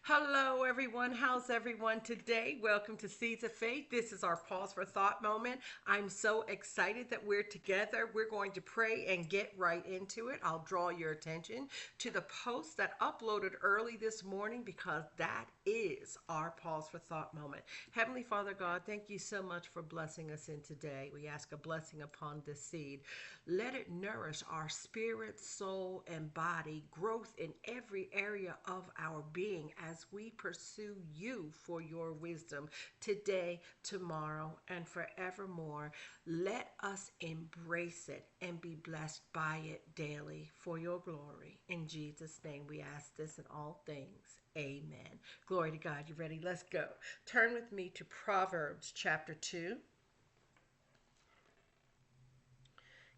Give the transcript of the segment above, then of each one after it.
Hello, everyone. How's everyone today? Welcome to Seeds of Faith. This is our pause for thought moment. I'm so excited that we're together. We're going to pray and get right into it. I'll draw your attention to the post that uploaded early this morning because that is our pause for thought moment. Heavenly Father God, thank you so much for blessing us in today. We ask a blessing upon this seed. Let it nourish our spirit, soul, and body, growth in every area of our being as we pursue you for your wisdom today, tomorrow, and forevermore. Let us embrace it and be blessed by it daily for your glory. In Jesus' name, we ask this in all things. Amen. Glory to God. You ready? Let's go. Turn with me to Proverbs chapter 2.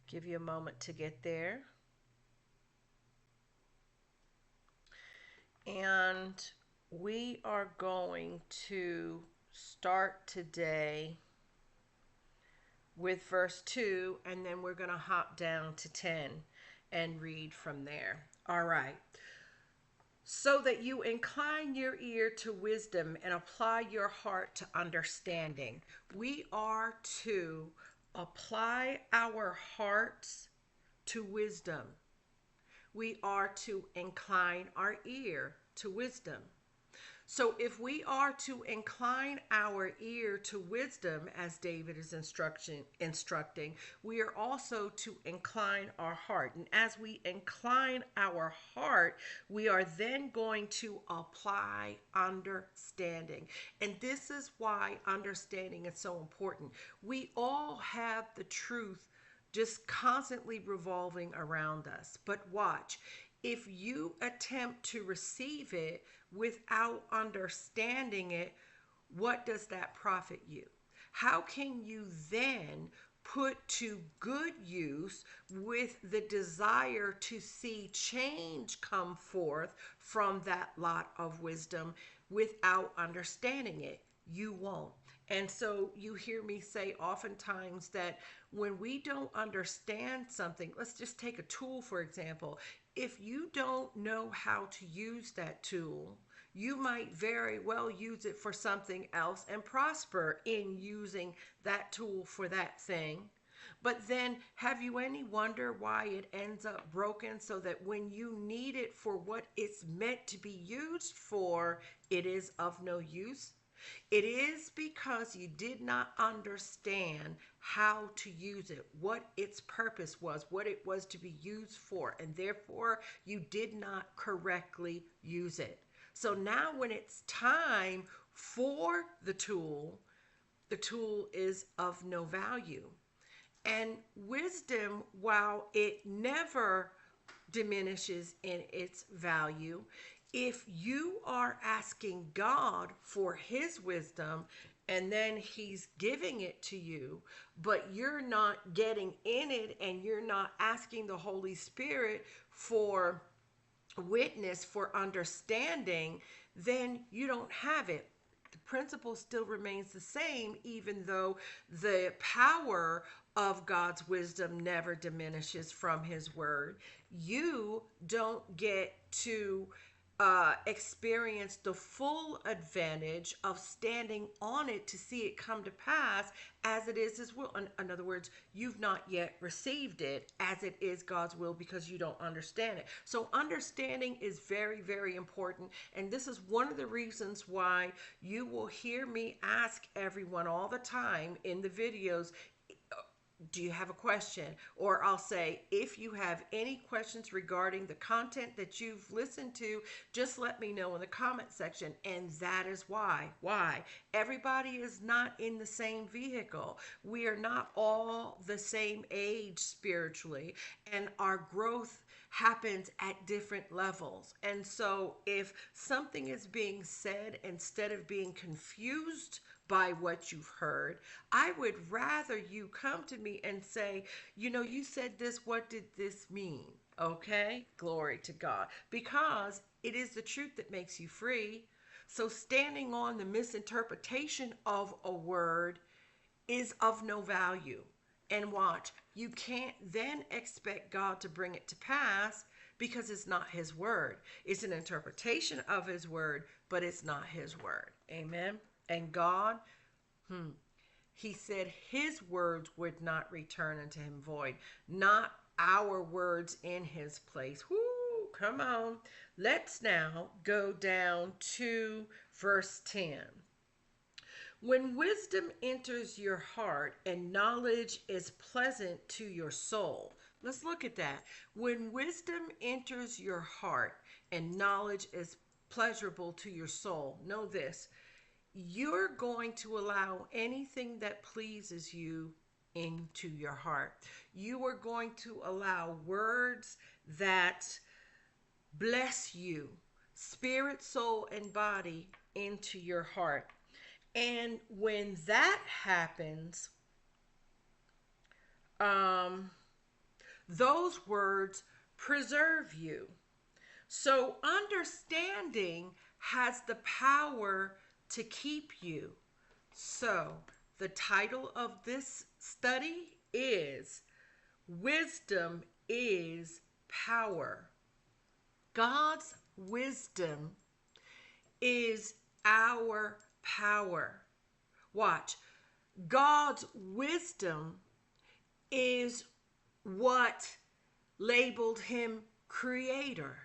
Give you a moment to get there. And we are going to start today with verse 2, and then we're going to hop down to 10 and read from there. All right. So that you incline your ear to wisdom and apply your heart to understanding. We are to apply our hearts to wisdom. We are to incline our ear to wisdom. So if we are to incline our ear to wisdom, as David is instructing, we are also to incline our heart. And as we incline our heart, we are then going to apply understanding. And this is why understanding is so important. We all have the truth just constantly revolving around us. But watch, if you attempt to receive it without understanding it, what does that profit you? How can you then put to good use with the desire to see change come forth from that lot of wisdom without understanding it? You won't. And so you hear me say oftentimes that when we don't understand something, let's just take a tool, for example. If you don't know how to use that tool, you might very well use it for something else and prosper in using that tool for that thing. But then, have you any wonder why it ends up broken so that when you need it for what it's meant to be used for, it is of no use? It is because you did not understand how to use it, what its purpose was, what it was to be used for, and therefore you did not correctly use it. So now, when it's time for the tool is of no value. And wisdom, while it never diminishes in its value, if you are asking God for his wisdom and then he's giving it to you, but you're not getting in it and you're not asking the Holy Spirit for witness, for understanding, then you don't have it. The principle still remains the same, even though the power of God's wisdom never diminishes from his word. You don't get to experience the full advantage of standing on it to see it come to pass as it is his will. In other words, you've not yet received it as it is God's will because you don't understand it. So understanding is very, very important. And this is one of the reasons why you will hear me ask everyone all the time in the videos, do you have a question? Or I'll say, if you have any questions regarding the content that you've listened to, just let me know in the comment section. And that is why. Why? Everybody is not in the same vehicle. We are not all the same age spiritually, and our growth happens at different levels. And so if something is being said, instead of being confused by what you've heard, I would rather you come to me and say, you said this, what did this mean? Okay, glory to God, because it is the truth that makes you free. So standing on the misinterpretation of a word is of no value. And watch, you can't then expect God to bring it to pass because it's not his word. It's an interpretation of his word, but it's not his word. Amen. And God, he said his words would not return unto him void, not our words in his place. Whoo, come on. Let's now go down to verse 10. When wisdom enters your heart and knowledge is pleasant to your soul. Let's look at that. When wisdom enters your heart and knowledge is pleasurable to your soul, know this: you're going to allow anything that pleases you into your heart. You are going to allow words that bless you, spirit, soul, and body, into your heart. And when that happens, those words preserve you. So understanding has the power to keep you. So the title of this study is Wisdom is Power. God's wisdom is our power. Watch. God's wisdom is what labeled him creator.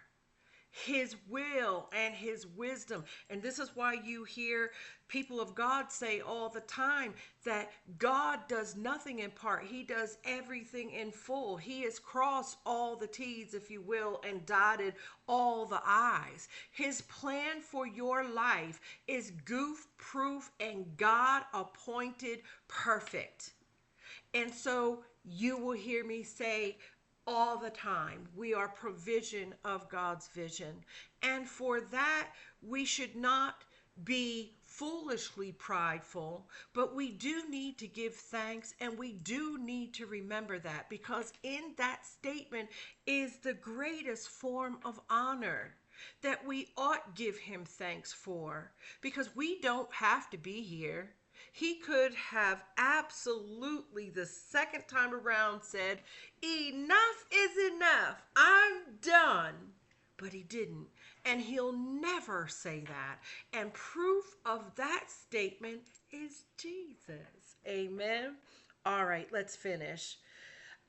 His will and his wisdom. And this is why you hear people of God say all the time that God does nothing in part. He does everything in full. He has crossed all the T's, if you will, and dotted all the I's. His plan for your life is goof proof and God appointed perfect. And so you will hear me say all the time, we are provision of God's vision. And for that, we should not be foolishly prideful, but we do need to give thanks, and we do need to remember that, because in that statement is the greatest form of honor that we ought give him thanks for, because we don't have to be here. He could have absolutely the second time around said, enough is enough, I'm done. But he didn't. And he'll never say that. And proof of that statement is Jesus. Amen. All right, let's finish.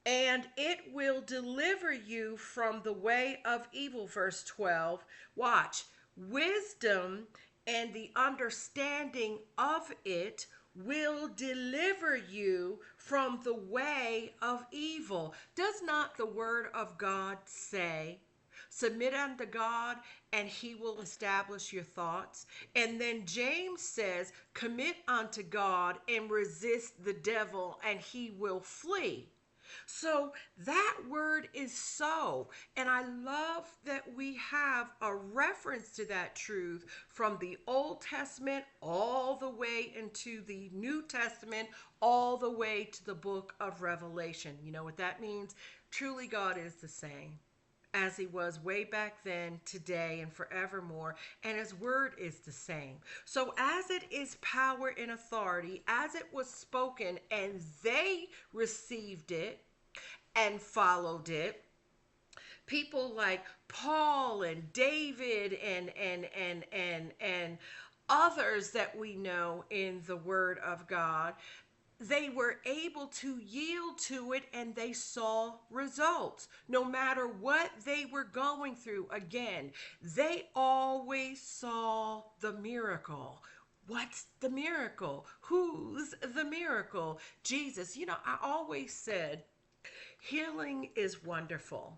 And it will deliver you from the way of evil. Verse 12. Watch. Wisdom and the understanding of it will deliver you from the way of evil. Does not the word of God say, submit unto God and he will establish your thoughts? And then James says, commit unto God and resist the devil and he will flee. So that word is so, and I love that we have a reference to that truth from the Old Testament all the way into the New Testament, all the way to the book of Revelation. You know what that means? Truly God is the same as he was way back then, today, and forevermore, and his word is the same. So as it is power and authority, as it was spoken and they received it and followed it, people like Paul and David and others that we know in the word of God, they were able to yield to it and they saw results. No matter what they were going through, again, they always saw the miracle. What's the miracle? Who's the miracle? Jesus. You know, I always said healing is wonderful.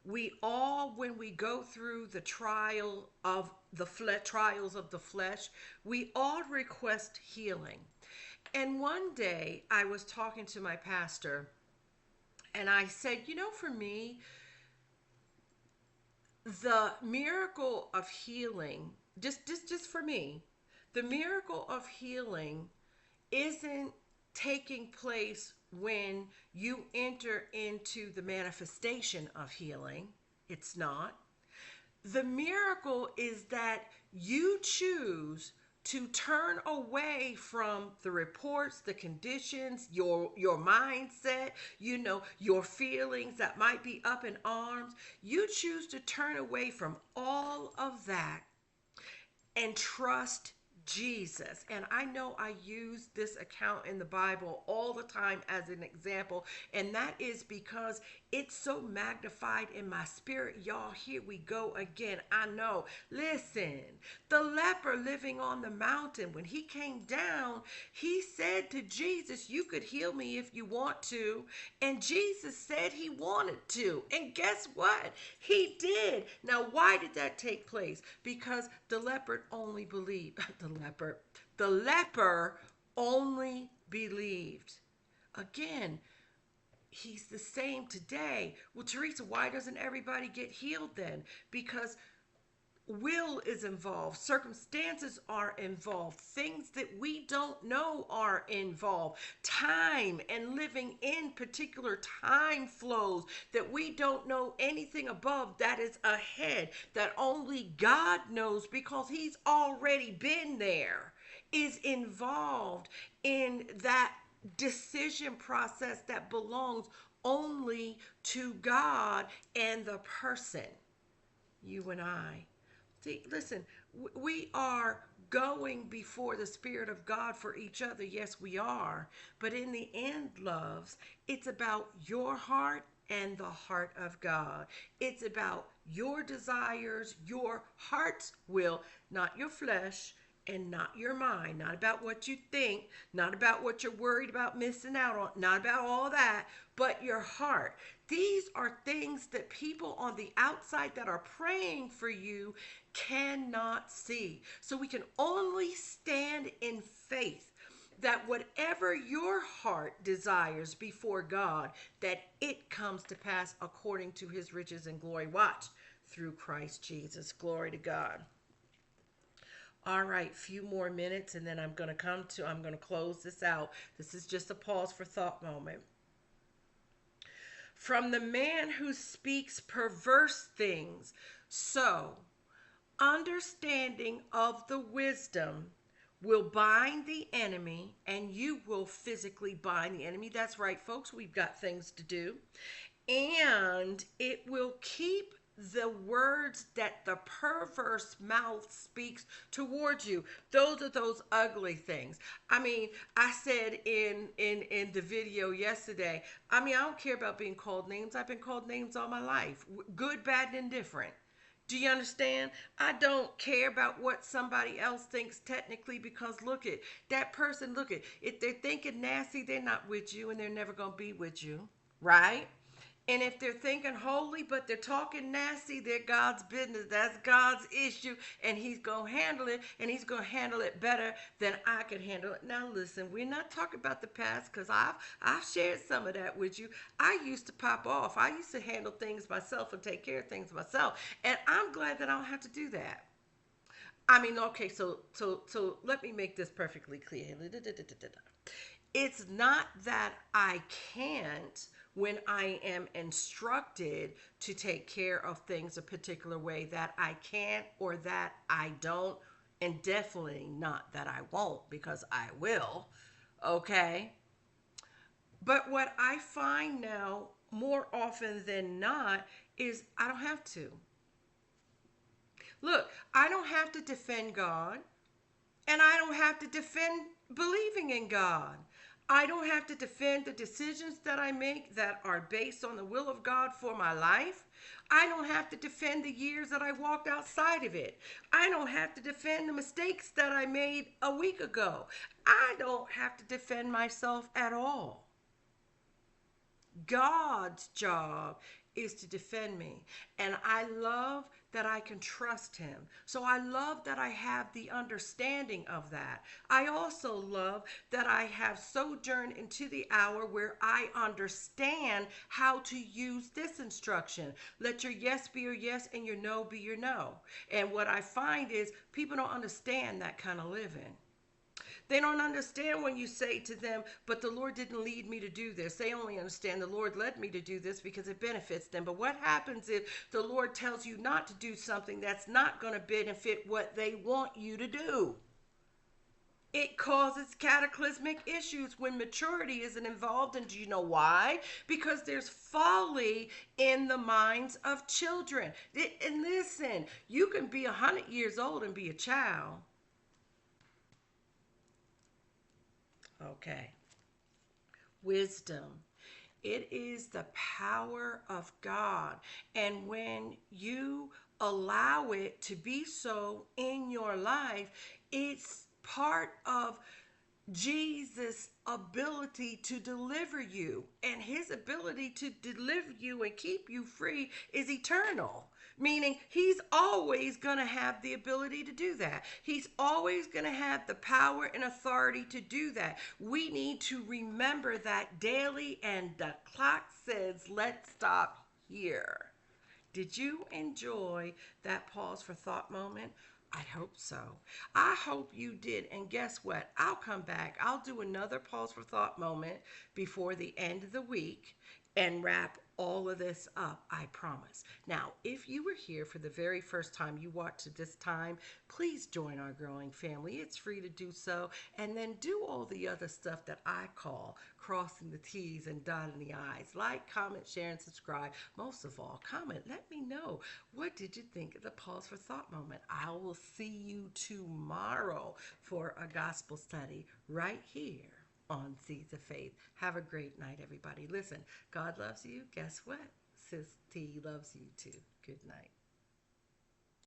We all, when we go through the trials of the flesh, we all request healing. And one day I was talking to my pastor and I said, you know, for me, the miracle of healing, just for me, the miracle of healing isn't taking place when you enter into the manifestation of healing. It's not. The miracle is that you choose to turn away from the reports, the conditions, your mindset, your feelings that might be up in arms. You choose to turn away from all of that and trust Jesus. And I know I use this account in the Bible all the time as an example, and that is because it's so magnified in my spirit. Y'all, here we go again. I know. Listen, the leper living on the mountain, when he came down, he said to Jesus, "You could heal me if you want to." And Jesus said he wanted to. And guess what? He did. Now, why did that take place? Because the leper only believed. The leper only believed. Again, he's the same today. Well, Teresa, why doesn't everybody get healed then? Because will is involved, circumstances are involved, things that we don't know are involved, time and living in particular time flows that we don't know anything above, that is ahead, that only God knows because he's already been there, is involved in that decision process that belongs only to God and the person, you and I. See, listen, we are going before the Spirit of God for each other. Yes, we are. But in the end, loves, it's about your heart and the heart of God. It's about your desires, your heart's will, not your flesh and not your mind. Not about what you think, not about what you're worried about missing out on, not about all that, but your heart. These are things that people on the outside that are praying for you cannot see. So we can only stand in faith that whatever your heart desires before God, that it comes to pass according to his riches and glory. Watch, through Christ Jesus. Glory to God. All right, few more minutes and then I'm going to close this out. This is just a pause for thought moment. From the man who speaks perverse things, so understanding of the wisdom will bind the enemy, and you will physically bind the enemy. That's right, folks. We've got things to do. And it will keep the words that the perverse mouth speaks towards you. Those are those ugly things. I mean, I said in the video yesterday, I don't care about being called names. I've been called names all my life. Good, bad, and indifferent. Do you understand? I don't care about what somebody else thinks technically, because look at that person. Look at, if they're thinking nasty, they're not with you and they're never going to be with you. Right? And if they're thinking holy, but they're talking nasty, they're God's business. That's God's issue. And he's going to handle it. And he's going to handle it better than I can handle it. Now, listen, we're not talking about the past, because I've shared some of that with you. I used to pop off. I used to handle things myself and take care of things myself. And I'm glad that I don't have to do that. Okay, so let me make this perfectly clear. It's not that I can't, when I am instructed to take care of things a particular way, that I can't or that I don't, and definitely not that I won't, because I will, okay? But what I find now more often than not is I don't have to. Look, I don't have to defend God, and I don't have to defend believing in God. I don't have to defend the decisions that I make that are based on the will of God for my life. I don't have to defend the years that I walked outside of it. I don't have to defend the mistakes that I made a week ago. I don't have to defend myself at all. God's job is to defend me. And I love that I can trust him. So I love that I have the understanding of that. I also love that I have sojourned into the hour where I understand how to use this instruction. Let your yes be your yes and your no be your no. And what I find is people don't understand that kind of living. They don't understand when you say to them, but the Lord didn't lead me to do this. They only understand the Lord led me to do this because it benefits them. But what happens if the Lord tells you not to do something that's not going to benefit what they want you to do? It causes cataclysmic issues when maturity isn't involved. And do you know why? Because there's folly in the minds of children. And listen, you can be 100 years old and be a child. Okay. Wisdom. It is the power of God. And when you allow it to be so in your life, it's part of Jesus' ability to deliver you, and his ability to deliver you and keep you free is eternal. Meaning, he's always going to have the ability to do that. He's always going to have the power and authority to do that. We need to remember that daily, and the clock says, let's stop here. Did you enjoy that pause for thought moment? I hope so. I hope you did. And guess what? I'll come back. I'll do another pause for thought moment before the end of the week and wrap all of this up. I promise. Now, if you were here for the very first time, you watched at this time, please join our growing family. It's free to do so. And then do all the other stuff that I call crossing the T's and dotting the I's. Like, comment, share, and subscribe. Most of all, comment. Let me know, what did you think of the pause for thought moment? I will see you tomorrow for a gospel study right here on Seeds of Faith. Have a great night, everybody. Listen, God loves you. Guess what? Sis T loves you too. Good night.